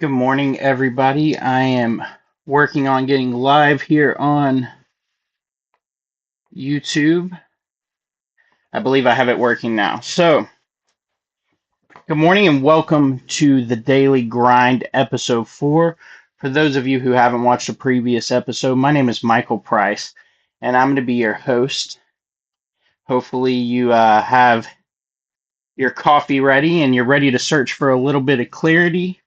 Good morning, everybody. I am working on getting live here on YouTube. I believe I have it working now. So, good morning and welcome to the Daily Grind, episode 4. For those of you who haven't watched a previous episode, my name is Michael Price, and I'm going to be your host. Hopefully, you have your coffee ready and you're ready to search for a little bit of clarity.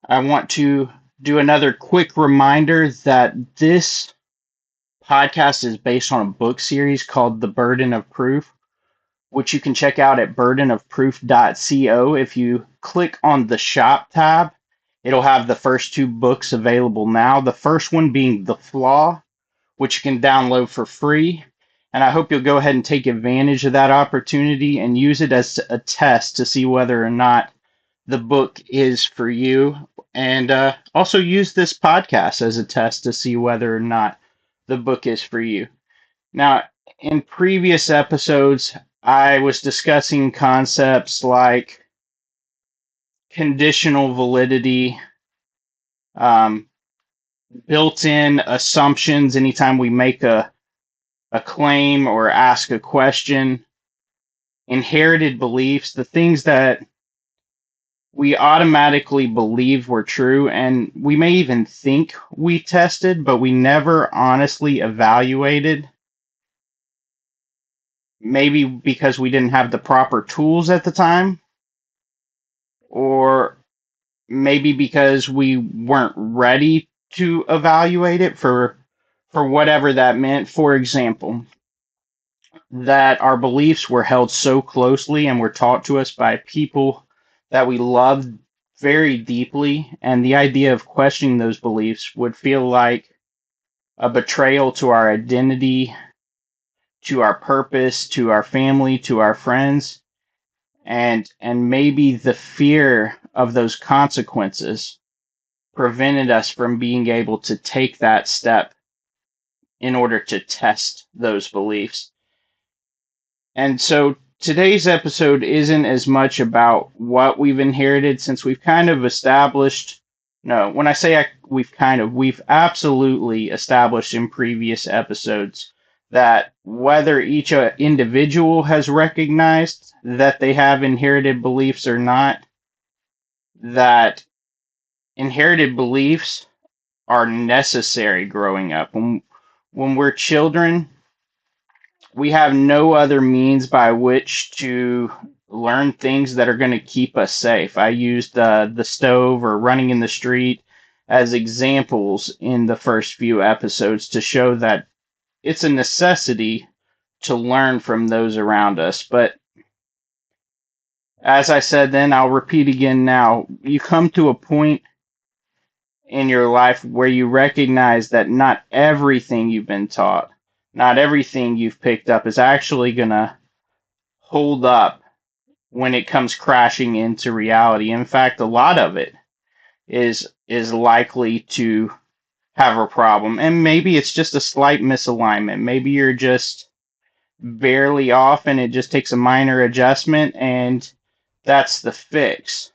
I want to do another quick reminder that this podcast is based on a book series called The Burden of Proof, which you can check out at burdenofproof.co. If you click on the shop tab, it'll have the first two books available now. The first one being The Flaw, which you can download for free. And I hope you'll go ahead and take advantage of that opportunity and use it as a test to see whether or not the book is for you. And also use this podcast as a test to see whether or not the book is for you. Now, in previous episodes, I was discussing concepts like conditional validity, um, built in assumptions anytime we make a claim or ask a question, inherited beliefs, the things that we automatically believe were true, and we may even think we tested, but we never honestly evaluated. Maybe because we didn't have the proper tools at the time, or maybe because we weren't ready to evaluate it for whatever that meant. For example, that our beliefs were held so closely and were taught to us by people that we loved very deeply, and the idea of questioning those beliefs would feel like a betrayal to our identity, to our purpose, to our family, to our friends, and maybe the fear of those consequences prevented us from being able to take that step in order to test those beliefs. And so today's episode isn't as much about what we've inherited, since we've kind of established. No, when I say we've absolutely established in previous episodes that whether each individual has recognized that they have inherited beliefs or not, that inherited beliefs are necessary growing up. When we're children, we have no other means by which to learn things that are going to keep us safe. I used the stove or running in the street as examples in the first few episodes to show that it's a necessity to learn from those around us. But as I said then, I'll repeat again now. You come to a point in your life where you recognize that not everything you've been taught, not everything you've picked up is actually going to hold up when it comes crashing into reality. In fact, a lot of it is likely to have a problem. And maybe it's just a slight misalignment. Maybe you're just barely off and it just takes a minor adjustment and that's the fix.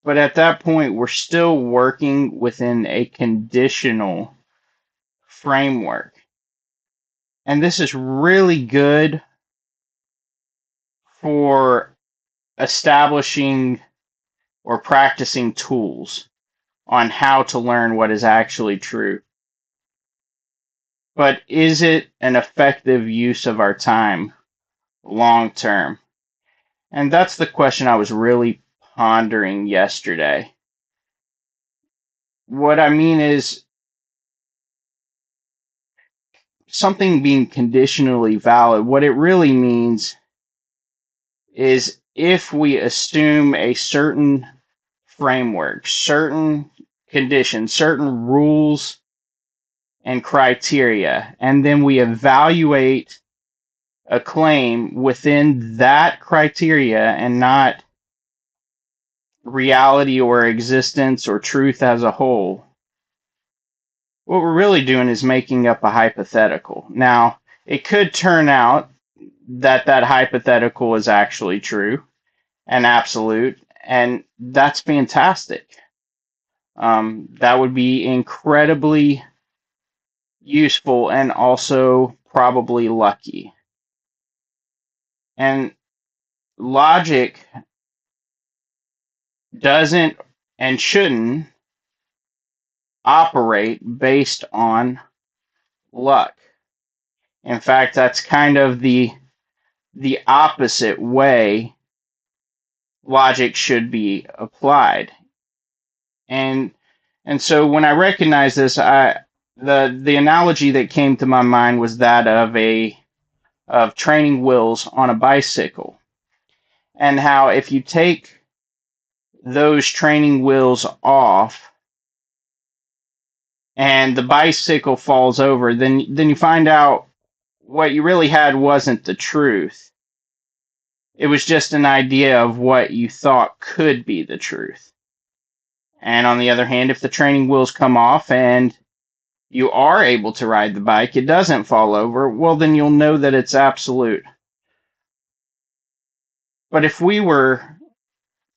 But at that point, we're still working within a conditional framework. And this is really good for establishing or practicing tools on how to learn what is actually true. But is it an effective use of our time long term? And that's the question I was really pondering yesterday. What I mean is, something being conditionally valid, what it really means is if we assume a certain framework, certain conditions, certain rules and criteria, and then we evaluate a claim within that criteria and not reality or existence or truth as a whole, what we're really doing is making up a hypothetical. Now, it could turn out that that hypothetical is actually true and absolute, And that's fantastic. That would be incredibly useful and also probably lucky. And logic doesn't and shouldn't operate based on luck. In fact, that's kind of the opposite way logic should be applied. And and so when I recognized this, the analogy that came to my mind was that of training wheels on a bicycle, and how if you take those training wheels off and the bicycle falls over, then you find out what you really had wasn't the truth. It was just an idea of what you thought could be the truth. And on the other hand, if the training wheels come off and you are able to ride the bike, it doesn't fall over, well, then you'll know that it's absolute. But if we were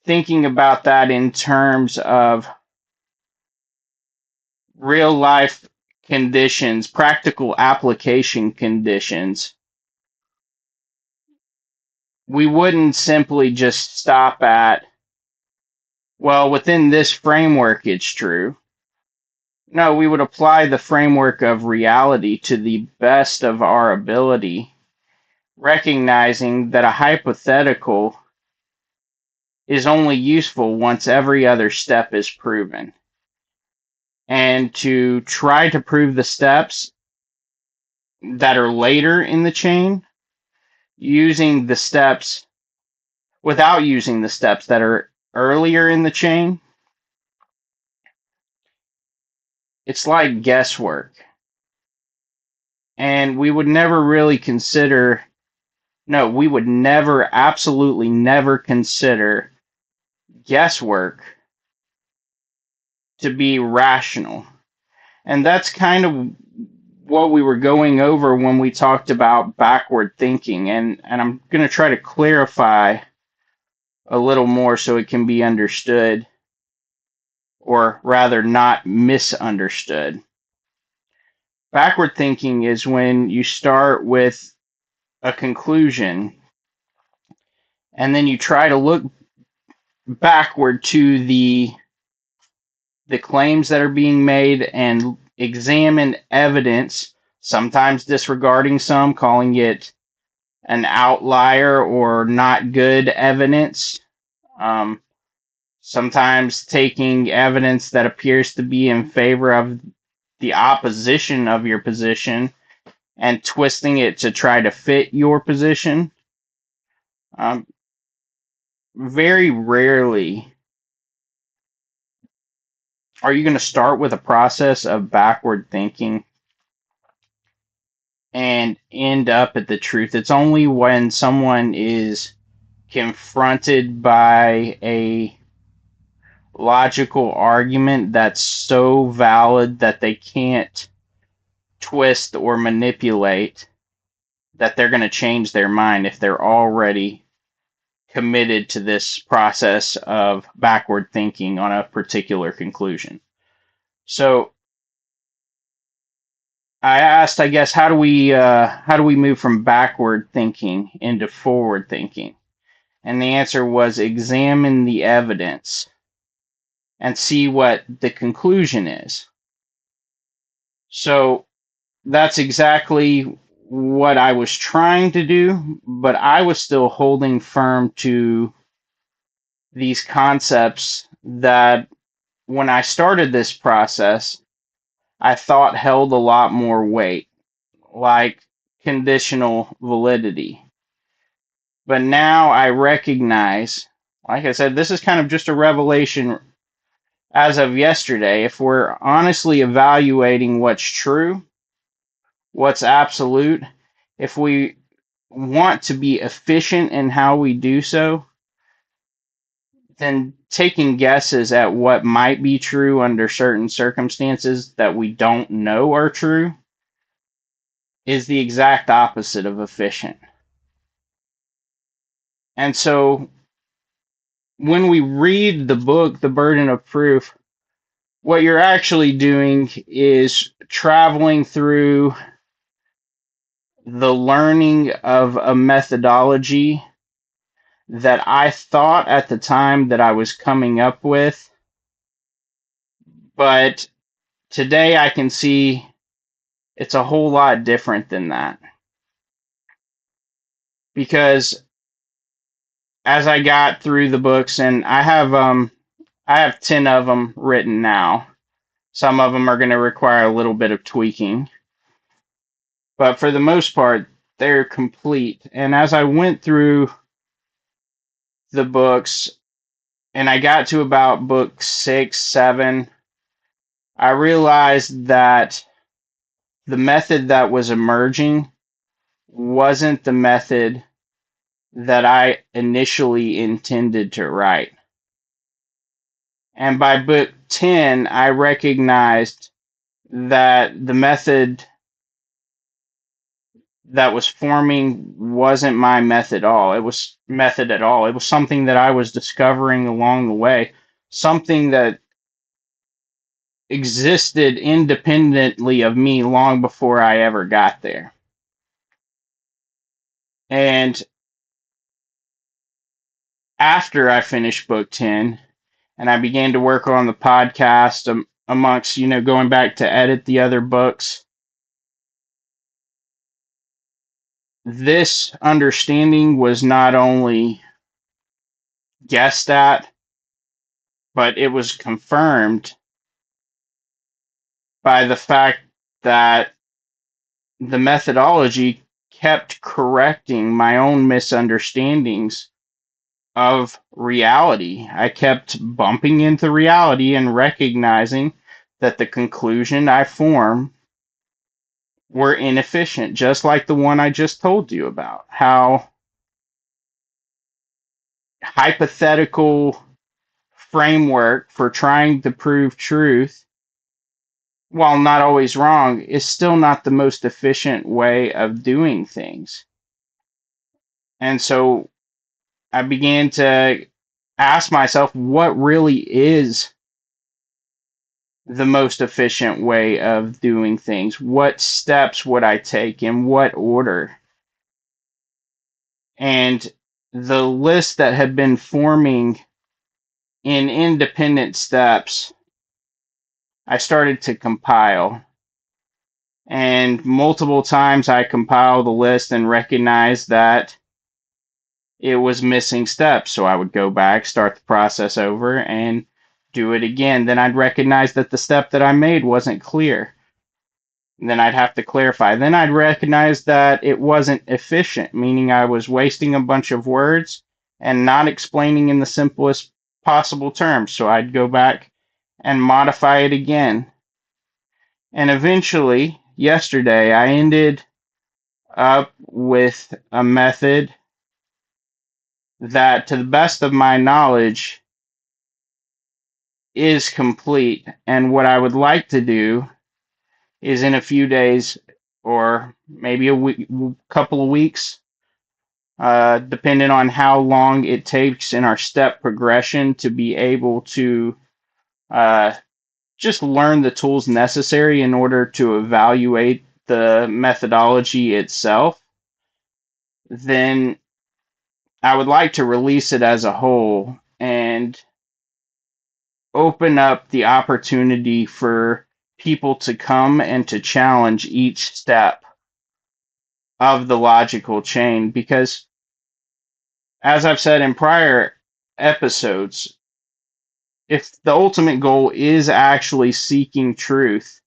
thinking about that in terms of real life conditions, practical application conditions, we wouldn't simply just stop at, well, within this framework, it's true. No, we would apply the framework of reality to the best of our ability, recognizing that a hypothetical is only useful once every other step is proven. And to try to prove the steps that are later in the chain, using the steps without using the steps that are earlier in the chain, it's like guesswork. And we would never really consider, no, we would never, absolutely never consider guesswork to be rational. And that's kind of what we were going over when we talked about backward thinking. And I'm going to try to clarify a little more so it can be understood, or rather, not misunderstood. Backward thinking is when you start with a conclusion and then you try to look backward to the claims that are being made and examine evidence, sometimes disregarding some, calling it an outlier or not good evidence. Um, Sometimes taking evidence that appears to be in favor of the opposition of your position and twisting it to try to fit your position. Um, Very rarely are you going to start with a process of backward thinking and end up at the truth. It's only when someone is confronted by a logical argument that's so valid that they can't twist or manipulate that they're going to change their mind if they're already committed to this process of backward thinking on a particular conclusion. So I asked, I guess, how do we move from backward thinking into forward thinking? And the answer was examine the evidence and see what the conclusion is. So that's exactly what I was trying to do, but I was still holding firm to these concepts that when I started this process, I thought held a lot more weight, like conditional validity. But now I recognize, like I said, this is kind of just a revelation as of yesterday. If we're honestly evaluating what's true, what's absolute, if we want to be efficient in how we do so, then taking guesses at what might be true under certain circumstances that we don't know are true is the exact opposite of efficient. And so when we read the book, The Burden of Proof, what you're actually doing is traveling through the learning of a methodology that I thought at the time that I was coming up with, but today I can see it's a whole lot different than that. Because as I got through the books, and I have 10 of them written now. Some of them are going to require a little bit of tweaking, but for the most part, they're complete. And as I went through the books and I got to about book 6, 7, I realized that the method that was emerging wasn't the method that I initially intended to write. And by book 10, I recognized that the method that was forming wasn't my method all. It was method at all. It was something that I was discovering along the way, something that existed independently of me long before I ever got there. And after I finished book 10 and I began to work on the podcast amongst, going back to edit the other books, this understanding was not only guessed at, but it was confirmed by the fact that the methodology kept correcting my own misunderstandings of reality. I kept bumping into reality and recognizing that the conclusion I form were inefficient, just like the one I just told you about. How hypothetical framework for trying to prove truth, while not always wrong, is still not the most efficient way of doing things. And so I began to ask myself, what really is the most efficient way of doing things? What steps would I take? In what order? And the list that had been forming in independent steps, I started to compile. And multiple times I compiled the list and recognized that it was missing steps. So I would go back, start the process over, and do it again. Then I'd recognize that the step that I made wasn't clear. Then I'd have to clarify. Then I'd recognize that it wasn't efficient, meaning I was wasting a bunch of words and not explaining in the simplest possible terms. So I'd go back and modify it again. And eventually, yesterday, I ended up with a method that, to the best of my knowledge, is complete. And what I would like to do is in a few days or maybe a week, couple of weeks, depending on how long it takes in our step progression to be able to uh, just learn the tools necessary in order to evaluate the methodology itself, then I would like to release it as a whole and open up the opportunity for people to come and to challenge each step of the logical chain. Because, as I've said in prior episodes, if the ultimate goal is actually seeking truth,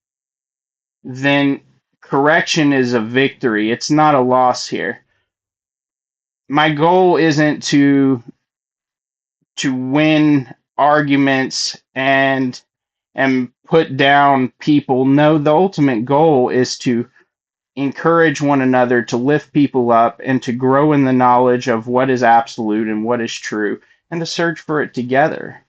then correction is a victory. It's not a loss here. My goal isn't to win arguments and put down people. No, the ultimate goal is to encourage one another, to lift people up, and to grow in the knowledge of what is absolute and what is true, and to search for it together.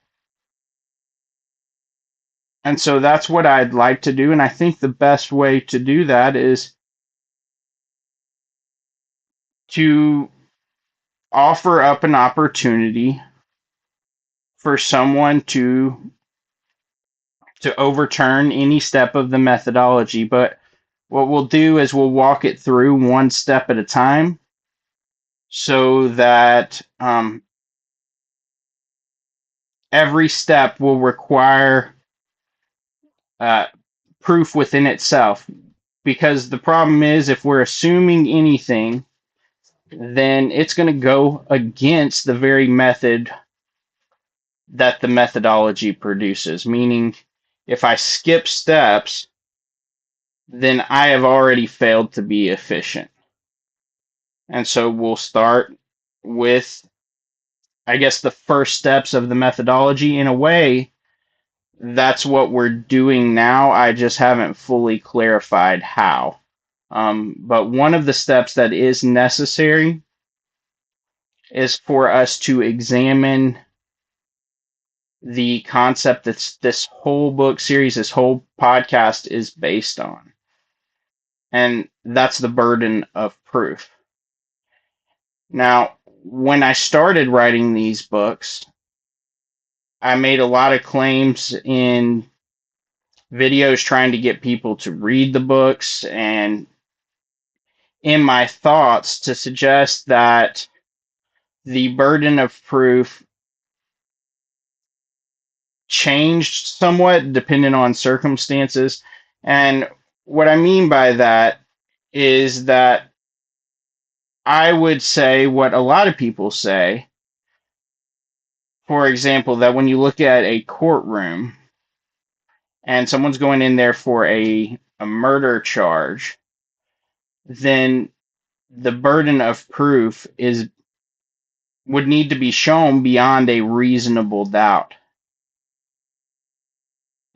And so that's what I'd like to do. And I think the best way to do that is to offer up an opportunity for someone to overturn any step of the methodology, but what we'll do is we'll walk it through one step at a time so that every step will require uh, proof within itself. Because the problem is, if we're assuming anything, then it's going to go against the very method that the methodology produces. Meaning, if I skip steps, then I have already failed to be efficient. And so we'll start with, I guess, the first steps of the methodology. In a way, that's what we're doing now. I just haven't fully clarified how. But one of the steps that is necessary is for us to examine the concept that this whole book series, this whole podcast is based on. And that's the burden of proof. Now, when I started writing these books, I made a lot of claims in videos trying to get people to read the books and in my thoughts to suggest that the burden of proof changed somewhat depending on circumstances. And what I mean by that is that I would say what a lot of people say. For example, that when you look at a courtroom and someone's going in there for a murder charge, then the burden of proof is would need to be shown beyond a reasonable doubt.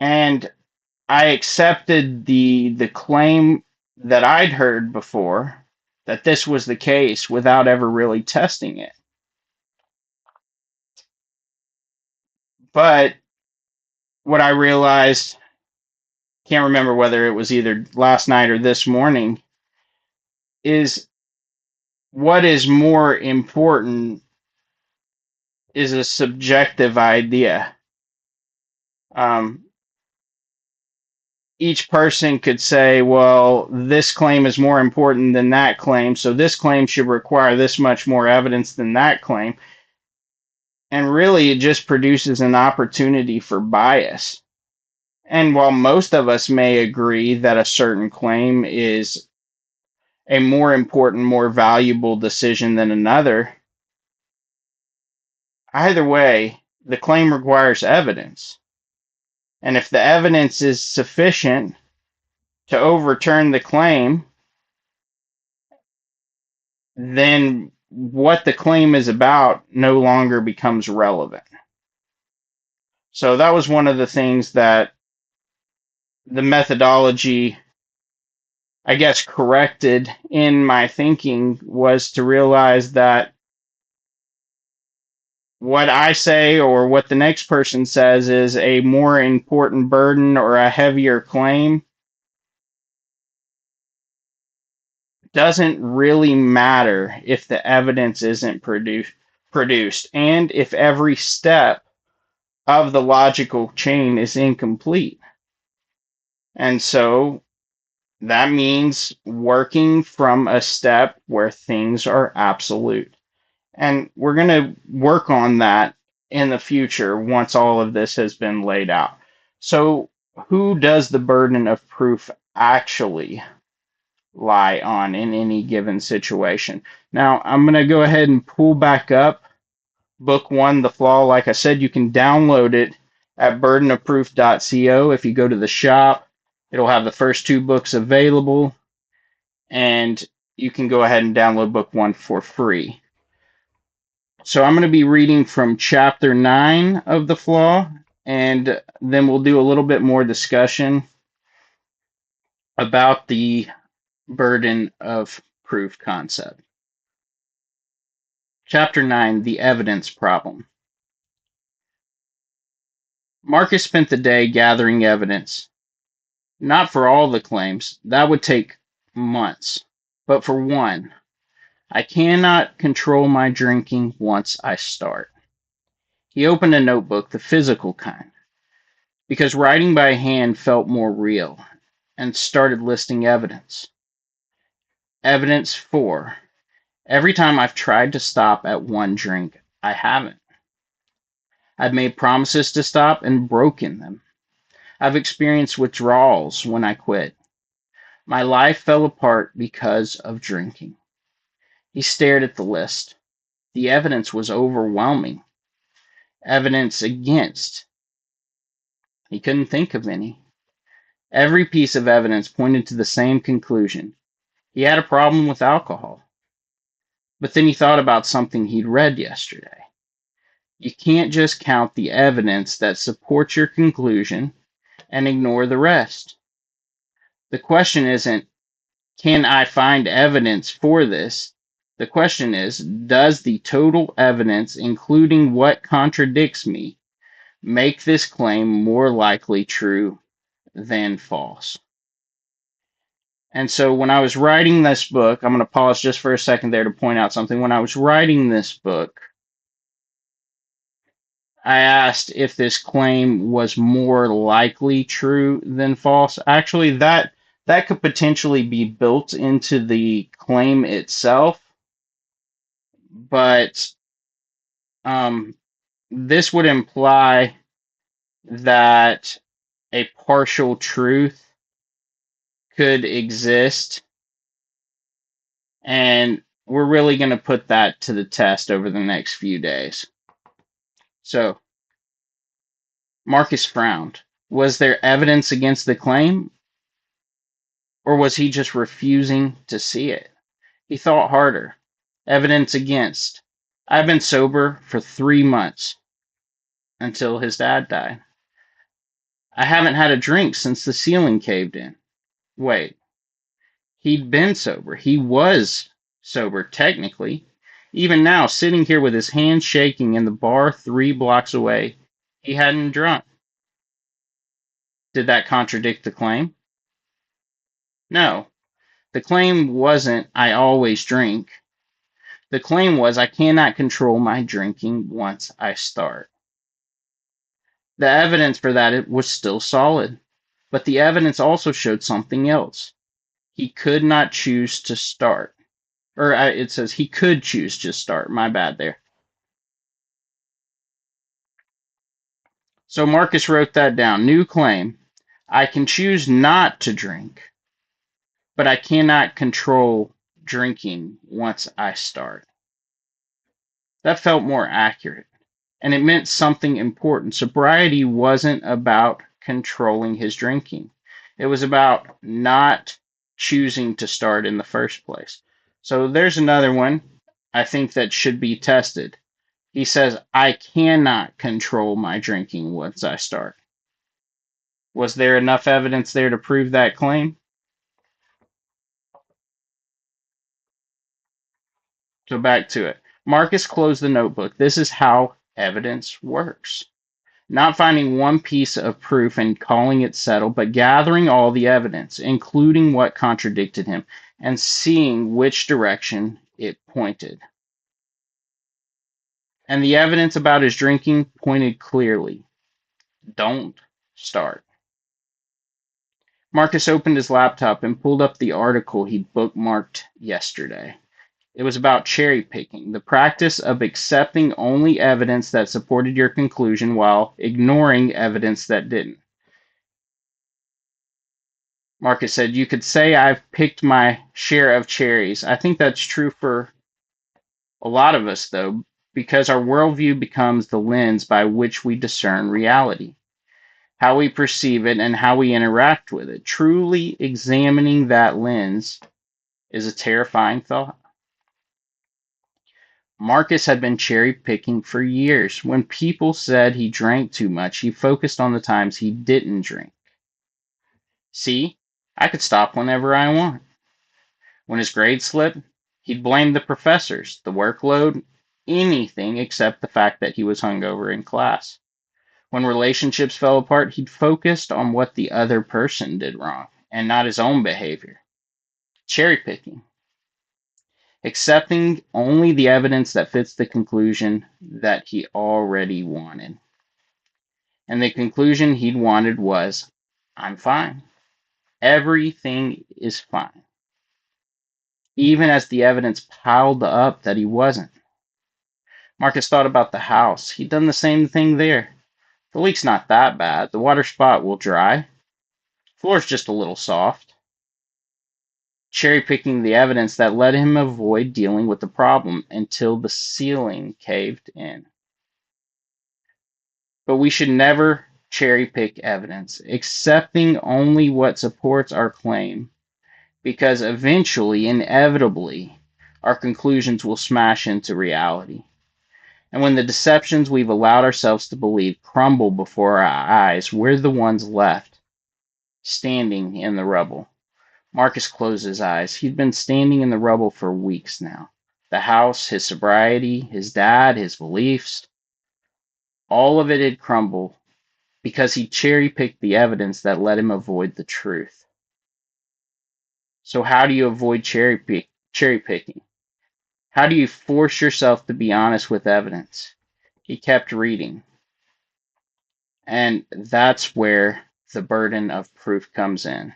And I accepted the claim that I'd heard before that this was the case without ever really testing it. But what I realized, can't remember whether it was either last night or this morning, is what is more important is a subjective idea. Um, each person could say, well, this claim is more important than that claim, so this claim should require this much more evidence than that claim. And really, it just produces an opportunity for bias. And while most of us may agree that a certain claim is a more important, more valuable decision than another, either way, the claim requires evidence. And if the evidence is sufficient to overturn the claim, then what the claim is about no longer becomes relevant. So that was one of the things that the methodology, I guess, corrected in my thinking, was to realize that what I say or what the next person says is a more important burden or a heavier claim doesn't really matter if the evidence isn't produced and if every step of the logical chain is incomplete. And so that means working from a step where things are absolute. And we're going to work on that in the future once all of this has been laid out. So, who does the burden of proof actually lie on in any given situation? Now, I'm going to go ahead and pull back up Book 1, The Flaw. Like I said, you can download it at burdenofproof.co. If you go to the shop, it'll have the first two books available, and you can go ahead and download Book 1 for free. So I'm going to be reading from Chapter 9 of The Flaw, and then we'll do a little bit more discussion about the burden of proof concept. Chapter 9, The Evidence Problem. Marcus spent the day gathering evidence. Not for all the claims, that would take months, but for one. I cannot control my drinking once I start. He opened a notebook, the physical kind, because writing by hand felt more real, and started listing evidence. Evidence 4. Every time I've tried to stop at one drink, I haven't. I've made promises to stop and broken them. I've experienced withdrawals when I quit. My life fell apart because of drinking. He stared at the list. The evidence was overwhelming. Evidence against. He couldn't think of any. Every piece of evidence pointed to the same conclusion. He had a problem with alcohol. But then he thought about something he'd read yesterday. You can't just count the evidence that supports your conclusion and ignore the rest. The question isn't, can I find evidence for this? The question is, does the total evidence, including what contradicts me, make this claim more likely true than false? And so when I was writing this book, I'm going to pause just for a second there to point out something. When I was writing this book, I asked if this claim was more likely true than false. Actually, that could potentially be built into the claim itself, but this would imply that a partial truth could exist, and we're really going to put that to the test over the next few days. So, Marcus frowned. Was there evidence against the claim, or was he just refusing to see it? He thought harder. Evidence against. I've been sober for 3 months until his dad died. I haven't had a drink since the ceiling caved in. Wait, he'd been sober. He was sober, technically. Even now, sitting here with his hands shaking in the bar 3 blocks away, he hadn't drunk. Did that contradict the claim? No. The claim wasn't, I always drink. The claim was, I cannot control my drinking once I start. The evidence for that was still solid, but the evidence also showed something else. He could not choose to start. Or it says he could choose to start. My bad there. So Marcus wrote that down. New claim. I can choose not to drink, but I cannot control drinking once I start. That felt more accurate, and it meant something important. Sobriety wasn't about controlling his drinking. It was about not choosing to start in the first place. So there's another one I think that should be tested. He says, I cannot control my drinking once I start. Was there enough evidence there to prove that claim? So back to it. Marcus closed the notebook. This is how evidence works. Not finding one piece of proof and calling it settled, but gathering all the evidence, including what contradicted him, and seeing which direction it pointed. And the evidence about his drinking pointed clearly. Don't start. Marcus opened his laptop and pulled up the article he'd bookmarked yesterday. It was about cherry picking, the practice of accepting only evidence that supported your conclusion while ignoring evidence that didn't. Marcus said, you could say I've picked my share of cherries. I think that's true for a lot of us, though, because our worldview becomes the lens by which we discern reality, how we perceive it, and how we interact with it. Truly examining that lens is a terrifying thought. Marcus had been cherry picking for years. When people said he drank too much, he focused on the times he didn't drink. See, I could stop whenever I want. When his grades slipped, he'd blame the professors, the workload, anything except the fact that he was hungover in class. When relationships fell apart, he'd focused on what the other person did wrong and not his own behavior. Cherry picking. accepting only the evidence that fits the conclusion that he already wanted. And the conclusion he'd wanted was, I'm fine. Everything is fine. Even as the evidence piled up that he wasn't. Marcus thought about the house. He'd done the same thing there. The leak's not that bad. The water spot will dry. Floor's just a little soft. Cherry picking the evidence that let him avoid dealing with the problem until the ceiling caved in. But we should never cherry pick evidence, accepting only what supports our claim, because eventually, inevitably, our conclusions will smash into reality. And when the deceptions we've allowed ourselves to believe crumble before our eyes, we're the ones left, standing in the rubble. Marcus closed his eyes. He'd been standing in the rubble for weeks now. The house, his sobriety, his dad, his beliefs, all of it had crumbled because he cherry-picked the evidence that let him avoid the truth. So how do you avoid cherry-picking? How do you force yourself to be honest with evidence? He kept reading. And that's where the burden of proof comes in.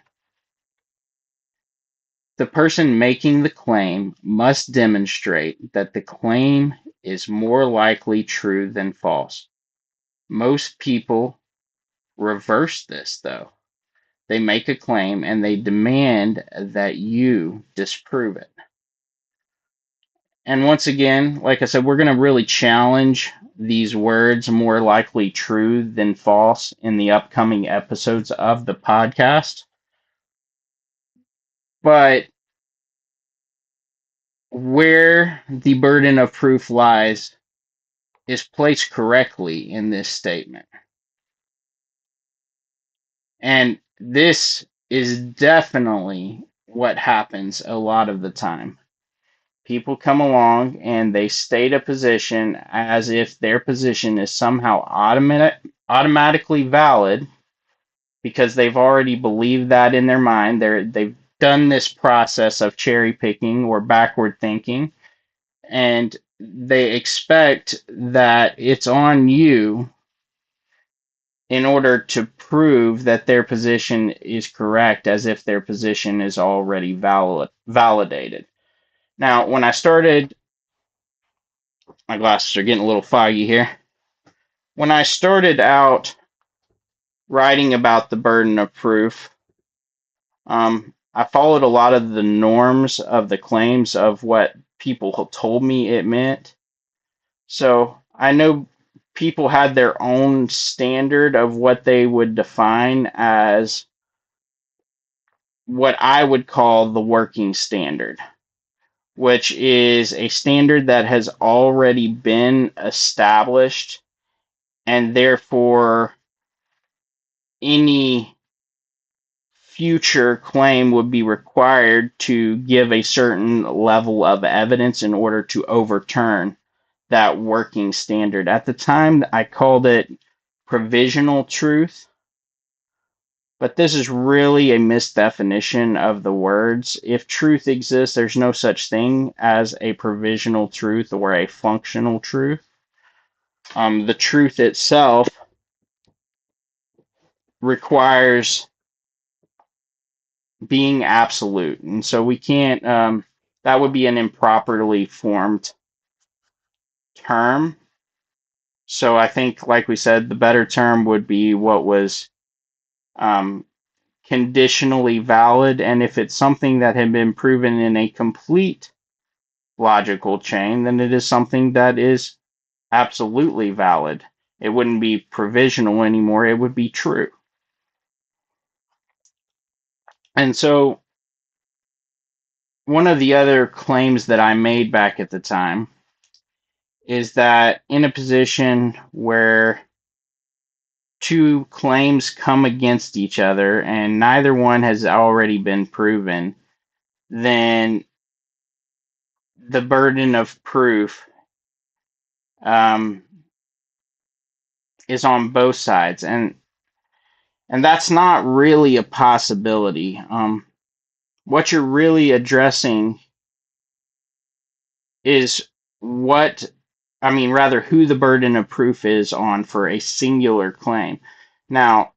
The person making the claim must demonstrate that the claim is more likely true than false. Most people reverse this, though. They make a claim and they demand that you disprove it. And once again, like I said, we're going to really challenge these words, more likely true than false, in the upcoming episodes of the podcast. But where the burden of proof lies is placed correctly in this statement. And this is definitely what happens a lot of the time. People come along and they state a position as if their position is somehow automatically valid because they've already believed that in their mind. They've done this process of cherry picking or backward thinking, and they expect that it's on you in order to prove that their position is correct, as if their position is already validated. Now, when I started, my glasses are getting a little foggy here. When I started out writing about the burden of proof, I followed a lot of the norms of the claims of what people told me it meant. So I know people had their own standard of what they would define as what I would call the working standard, which is a standard that has already been established, and therefore any future claim would be required to give a certain level of evidence in order to overturn that working standard. At the time, I called it provisional truth, but this is really a misdefinition of the words. If truth exists, there's no such thing as a provisional truth or a functional truth. The truth itself requires being absolute, and so we can't, that would be an improperly formed term. So I think, like we said, the better term would be what was conditionally valid, and if it's something that had been proven in a complete logical chain, then it is something that is absolutely valid. It wouldn't be provisional anymore, it would be true. And so one of the other claims that I made back at the time is that in a position where two claims come against each other and neither one has already been proven, then the burden of proof is on both sides, and that's not really a possibility. What you're really addressing is what, I mean, rather, who the burden of proof is on for a singular claim. Now,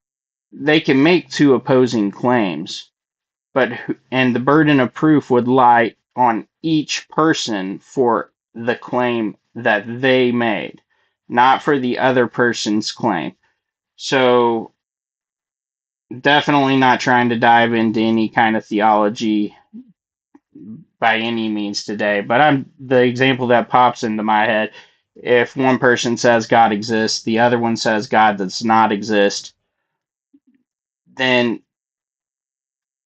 they can make two opposing claims, but and the burden of proof would lie on each person for the claim that they made, not for the other person's claim. So, definitely not trying to dive into any kind of theology by any means today, but I'm the example that pops into my head. If one person says God exists, the other one says God does not exist, then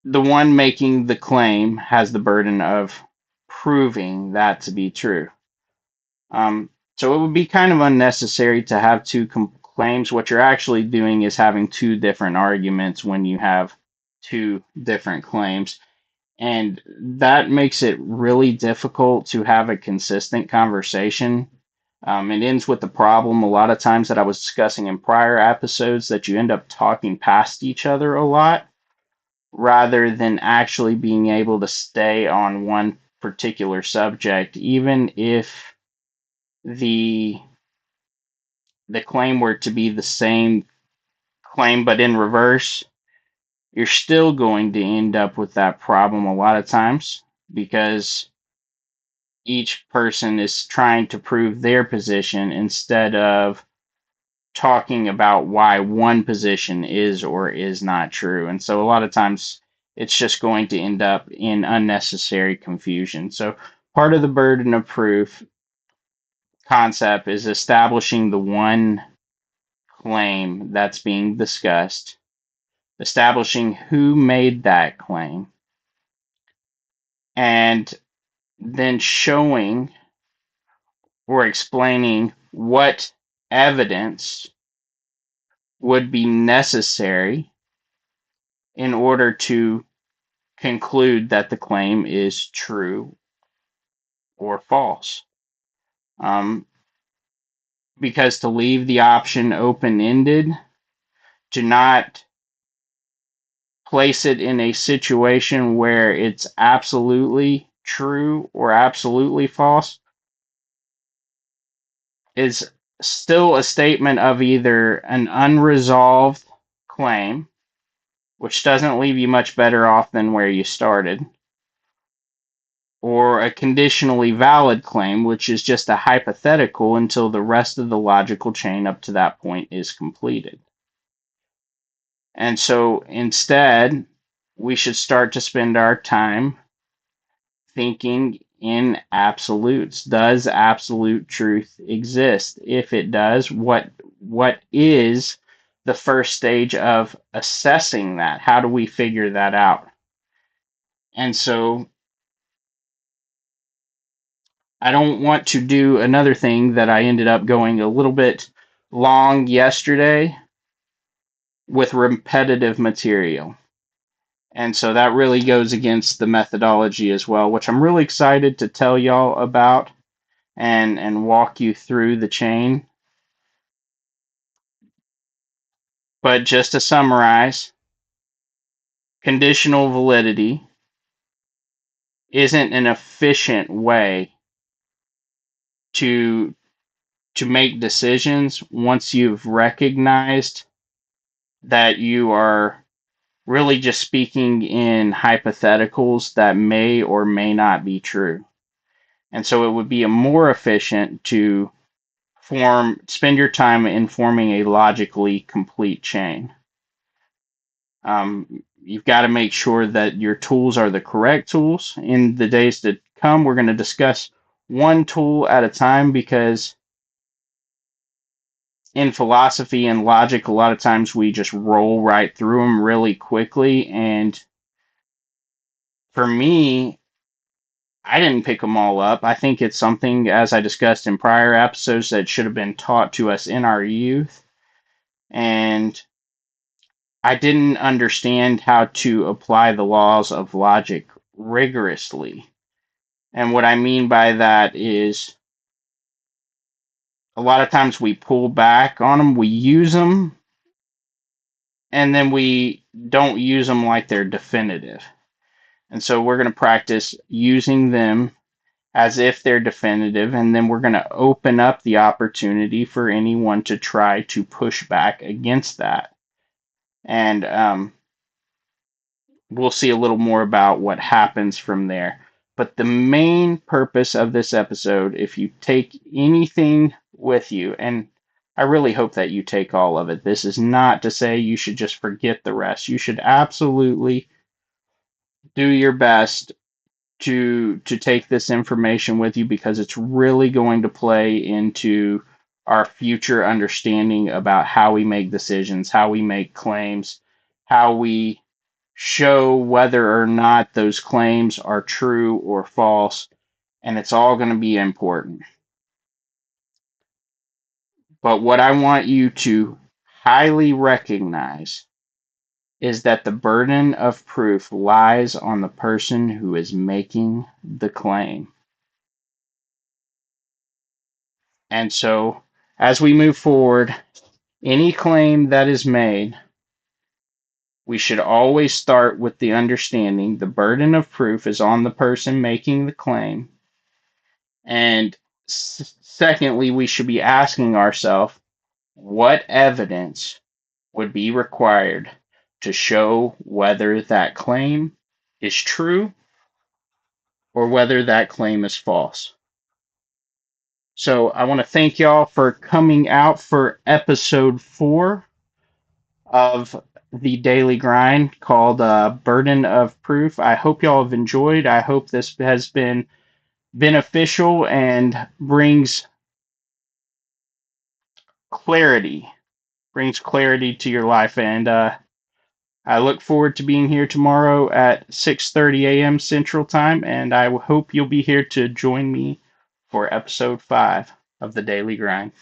the one making the claim has the burden of proving that to be true. So it would be kind of unnecessary to have two claims. What you're actually doing is having two different arguments when you have two different claims. And that makes it really difficult to have a consistent conversation. It ends with the problem a lot of times that I was discussing in prior episodes that you end up talking past each other a lot rather than actually being able to stay on one particular subject, even if the the claim were to be the same claim but in reverse. You're still going to end up with that problem a lot of times because each person is trying to prove their position instead of talking about why one position is or is not true. And so a lot of times it's just going to end up in unnecessary confusion. So part of the burden of proof concept is establishing the one claim that's being discussed, establishing who made that claim, and then showing or explaining what evidence would be necessary in order to conclude that the claim is true or false. Um, because to leave the option open ended, to not place it in a situation where it's absolutely true or absolutely false, is still a statement of either an unresolved claim, which doesn't leave you much better off than where you started, or a conditionally valid claim, which is just a hypothetical until the rest of the logical chain up to that point is completed. And so instead, we should start to spend our time thinking in absolutes. Does absolute truth exist? If it does, what is the first stage of assessing that? How do we figure that out? And so I don't want to do another thing that I ended up going a little bit long yesterday with repetitive material. And so that really goes against the methodology as well, which I'm really excited to tell y'all about and walk you through the chain. But just to summarize, conditional validity isn't an efficient way to make decisions once you've recognized that you are really just speaking in hypotheticals that may or may not be true. And so it would be a more efficient to spend your time in forming a logically complete chain. You've got to make sure that your tools are the correct tools. In the days to come, we're going to discuss one tool at a time because in philosophy and logic, a lot of times we just roll right through them really quickly. And for me, I didn't pick them all up. I think it's something, as I discussed in prior episodes, that should have been taught to us in our youth. And I didn't understand how to apply the laws of logic rigorously. And what I mean by that is a lot of times we pull back on them, we use them, and then we don't use them like they're definitive. And so we're going to practice using them as if they're definitive, and then we're going to open up the opportunity for anyone to try to push back against that. And we'll see a little more about what happens from there. But the main purpose of this episode, if you take anything with you, and I really hope that you take all of it, this is not to say you should just forget the rest. You should absolutely do your best to take this information with you, because it's really going to play into our future understanding about how we make decisions, how we make claims, how we show whether or not those claims are true or false, and it's all going to be important. But what I want you to highly recognize is that the burden of proof lies on the person who is making the claim. And so, as we move forward, any claim that is made, we should always start with the understanding the burden of proof is on the person making the claim. And secondly, we should be asking ourselves what evidence would be required to show whether that claim is true or whether that claim is false. So I want to thank y'all for coming out for episode 4 of the Daily Grind, called Burden of Proof. I hope y'all have enjoyed. I hope this has been beneficial and clarity brings clarity to your life. And I look forward to being here tomorrow at 6:30 a.m. Central Time, and I hope you'll be here to join me for episode 5 of the Daily Grind.